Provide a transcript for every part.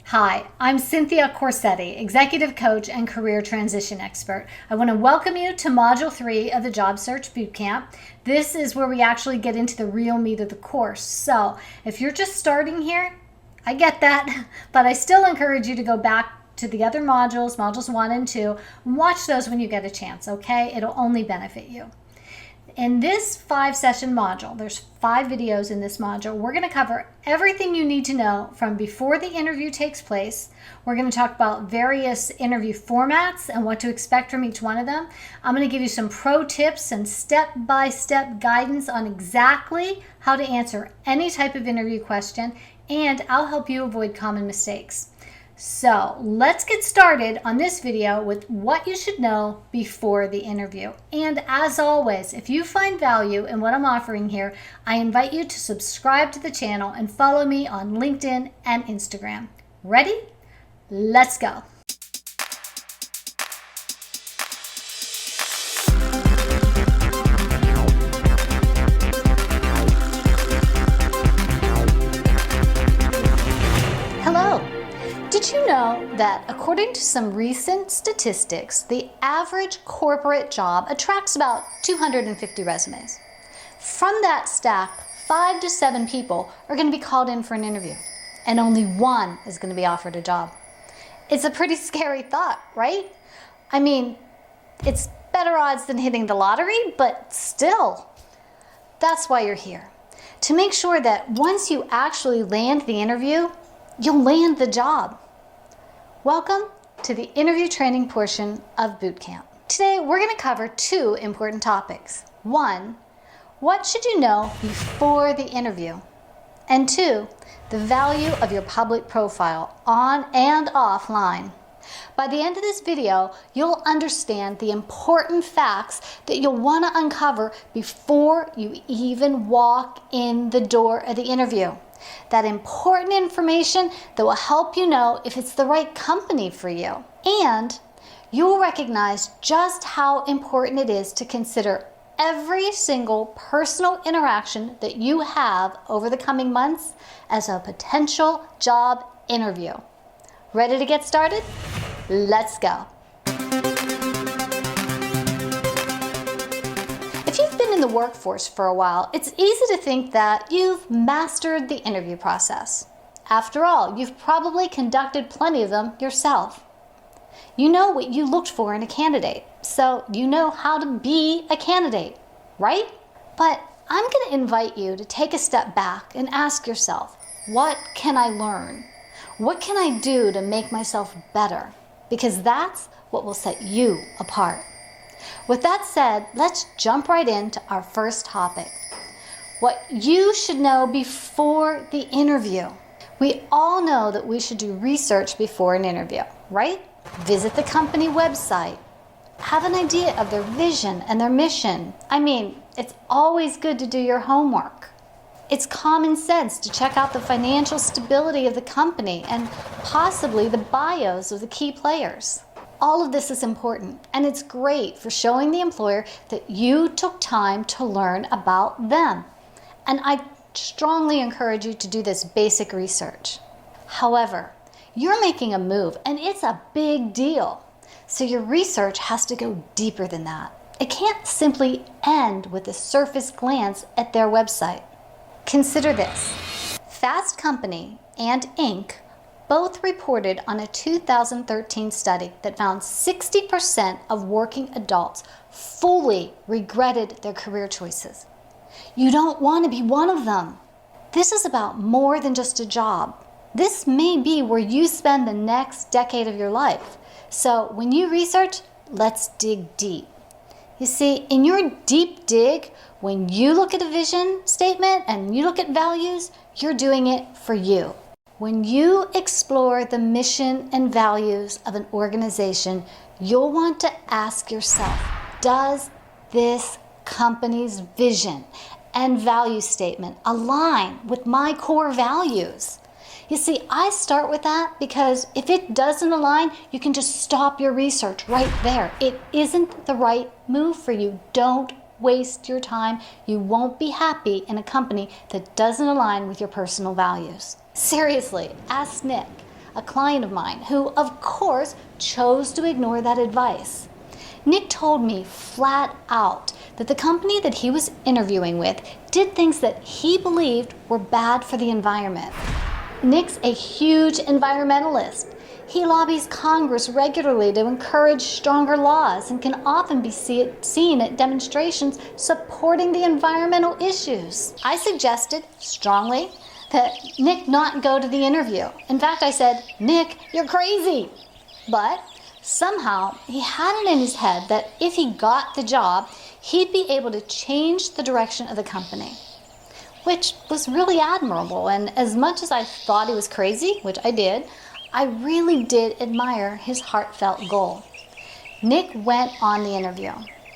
Hi, I'm Cynthia Corsetti, Executive Coach and Career Transition Expert. I want to welcome you to Module 3 of the Job Search Bootcamp. This is where we actually get into the real meat of the course. So if you're just starting here, I get that, but I still encourage you to go back to the other modules, modules 1 and 2, and watch those when you get a chance, okay? It'll only benefit you. In this 5-session module, there's 5 videos in this module, we're going to cover everything you need to know from before the interview takes place. We're going to talk about various interview formats and what to expect from each one of them. I'm going to give you some pro tips and step-by-step guidance on exactly how to answer any type of interview question, and I'll help you avoid common mistakes. So let's get started on this video with what you should know before the interview. And as always, if you find value in what I'm offering here, I invite you to subscribe to the channel and follow me on LinkedIn and Instagram. Ready? Let's go. Did you know that according to some recent statistics, the average corporate job attracts about 250 resumes? From that stack, 5 to 7 people are going to be called in for an interview, and only 1 is going to be offered a job. It's a pretty scary thought, right? I mean, it's better odds than hitting the lottery, but still, that's why you're here. To make sure that once you actually land the interview, you'll land the job. Welcome to the interview training portion of Bootcamp. Today, we're going to cover 2 important topics. 1, what should you know before the interview? And 2, the value of your public profile on and offline. By the end of this video, you'll understand the important facts that you'll want to uncover before you even walk in the door of the interview. That important information that will help you know if it's the right company for you. And you'll recognize just how important it is to consider every single personal interaction that you have over the coming months as a potential job interview. Ready to get started? Let's go. If you've been in the workforce for a while, it's easy to think that you've mastered the interview process. After all, you've probably conducted plenty of them yourself. You know what you looked for in a candidate, so you know how to be a candidate, right? But I'm going to invite you to take a step back and ask yourself, what can I learn? What can I do to make myself better? Because that's what will set you apart. With that said, let's jump right into our first topic. What you should know before the interview. We all know that we should do research before an interview, right? Visit the company website. Have an idea of their vision and their mission. I mean, it's always good to do your homework. It's common sense to check out the financial stability of the company and possibly the bios of the key players. All of this is important, and it's great for showing the employer that you took time to learn about them. And I strongly encourage you to do this basic research. However, you're making a move, and it's a big deal. So your research has to go deeper than that. It can't simply end with a surface glance at their website. Consider this. Fast Company and Inc. both reported on a 2013 study that found 60% of working adults fully regretted their career choices. You don't want to be one of them. This is about more than just a job. This may be where you spend the next decade of your life. So when you research, let's dig deep. You see, in your deep dig, when you look at a vision statement and you look at values, you're doing it for you. When you explore the mission and values of an organization, you'll want to ask yourself, does this company's vision and value statement align with my core values? You see, I start with that because if it doesn't align, you can just stop your research right there. It isn't the right move for you. Don't waste your time. You won't be happy in a company that doesn't align with your personal values. Seriously, ask Nick. a client of mine who, of course, chose to ignore that advice. Nick told me flat out that the company that he was interviewing with did things that he believed were bad for the environment. Nick's a huge environmentalist. He lobbies Congress regularly to encourage stronger laws and can often be seen at demonstrations supporting the environmental issues. I suggested strongly that Nick not go to the interview. In fact, I said, "Nick, you're crazy." But somehow he had it in his head that if he got the job, he'd be able to change the direction of the company, which was really admirable. And as much as I thought he was crazy, which I did, I really did admire his heartfelt goal. Nick went on the interview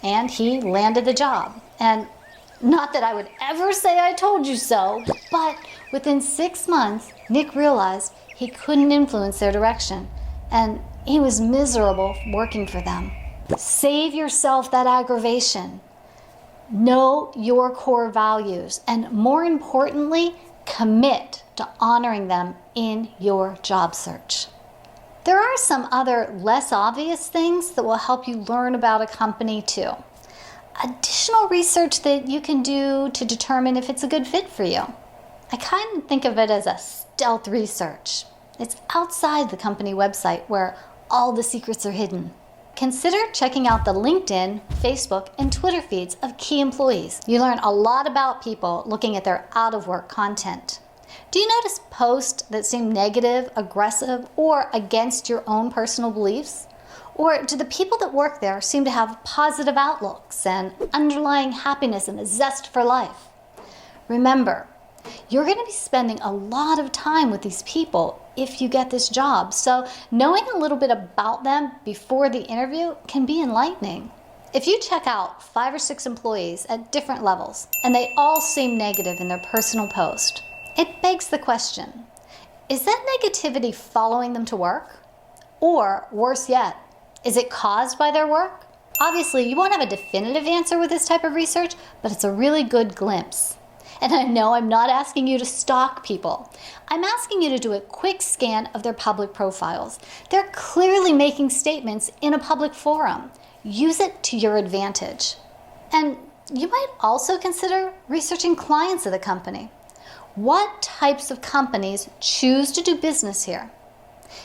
and he landed the job. And not that I would ever say I told you so, but within 6 months, Nick realized he couldn't influence their direction and he was miserable working for them. Save yourself that aggravation. Know your core values and, more importantly, commit to honoring them in your job search. There are some other less obvious things that will help you learn about a company too. Additional research that you can do to determine if it's a good fit for you. I kind of think of it as a stealth research. It's outside the company website where all the secrets are hidden. Consider checking out the LinkedIn, Facebook, and Twitter feeds of key employees. You learn a lot about people looking at their out-of-work content. Do you notice posts that seem negative, aggressive, or against your own personal beliefs? Or do the people that work there seem to have positive outlooks and underlying happiness and a zest for life? Remember, you're going to be spending a lot of time with these people if you get this job, so knowing a little bit about them before the interview can be enlightening. If you check out 5 or 6 employees at different levels and they all seem negative in their personal post, it begs the question, is that negativity following them to work? Or worse yet, is it caused by their work? Obviously, you won't have a definitive answer with this type of research, but it's a really good glimpse. And I know I'm not asking you to stalk people. I'm asking you to do a quick scan of their public profiles. They're clearly making statements in a public forum. Use it to your advantage. And you might also consider researching clients of the company. What types of companies choose to do business here?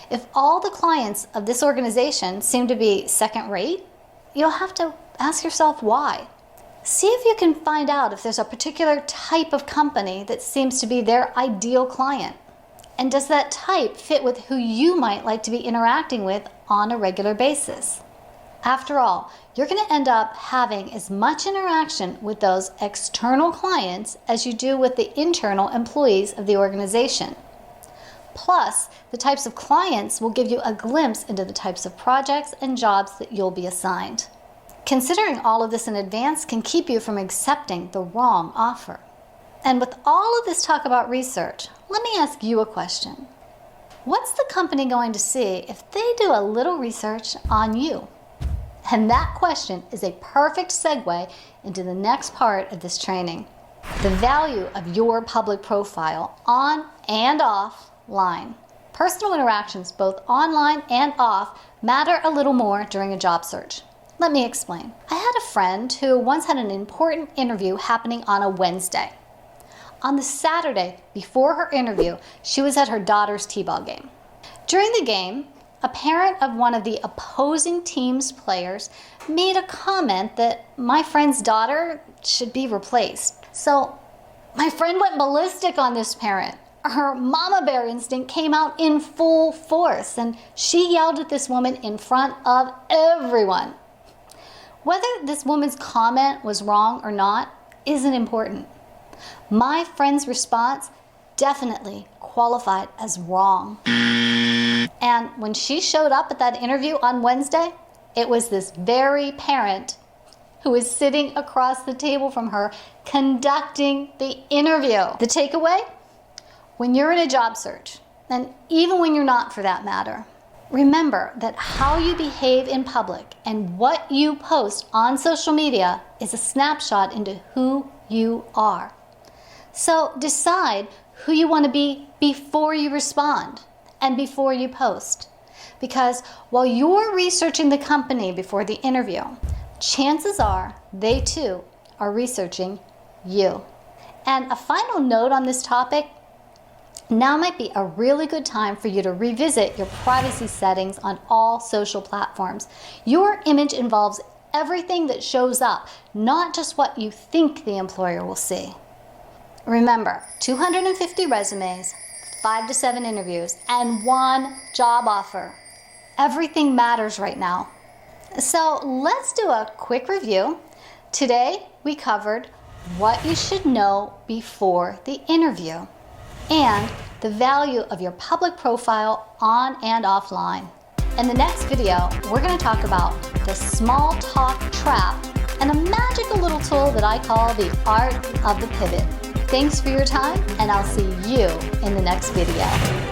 If all the clients of this organization seem to be second-rate, you'll have to ask yourself why. See if you can find out if there's a particular type of company that seems to be their ideal client. And does that type fit with who you might like to be interacting with on a regular basis? After all, you're going to end up having as much interaction with those external clients as you do with the internal employees of the organization. Plus, the types of clients will give you a glimpse into the types of projects and jobs that you'll be assigned. Considering all of this in advance can keep you from accepting the wrong offer. And with all of this talk about research, let me ask you a question. What's the company going to see if they do a little research on you? And that question is a perfect segue into the next part of this training. The value of your public profile on and offline. Personal interactions, both online and off, matter a little more during a job search. Let me explain. I had a friend who once had an important interview happening on a Wednesday. On the Saturday before her interview, she was at her daughter's t-ball game. During the game, a parent of one of the opposing team's players made a comment that my friend's daughter should be replaced. So my friend went ballistic on this parent. Her mama bear instinct came out in full force, and she yelled at this woman in front of everyone. Whether this woman's comment was wrong or not isn't important. My friend's response definitely qualified as wrong. And when she showed up at that interview on Wednesday, it was this very parent who was sitting across the table from her conducting the interview. The takeaway? When you're in a job search, and even when you're not for that matter, remember that how you behave in public and what you post on social media is a snapshot into who you are. So decide who you want to be before you respond. and before you post. Because while you're researching the company before the interview, chances are they too are researching you. And a final note on this topic, now might be a really good time for you to revisit your privacy settings on all social platforms. Your image involves everything that shows up, not just what you think the employer will see. Remember, 250 resumes, 5 to 7 interviews, and 1 job offer. Everything matters right now. So let's do a quick review. Today, we covered what you should know before the interview and the value of your public profile on and offline. In the next video, we're going to talk about the small talk trap and a magical little tool that I call the art of the pivot. Thanks for your time, and I'll see you in the next video.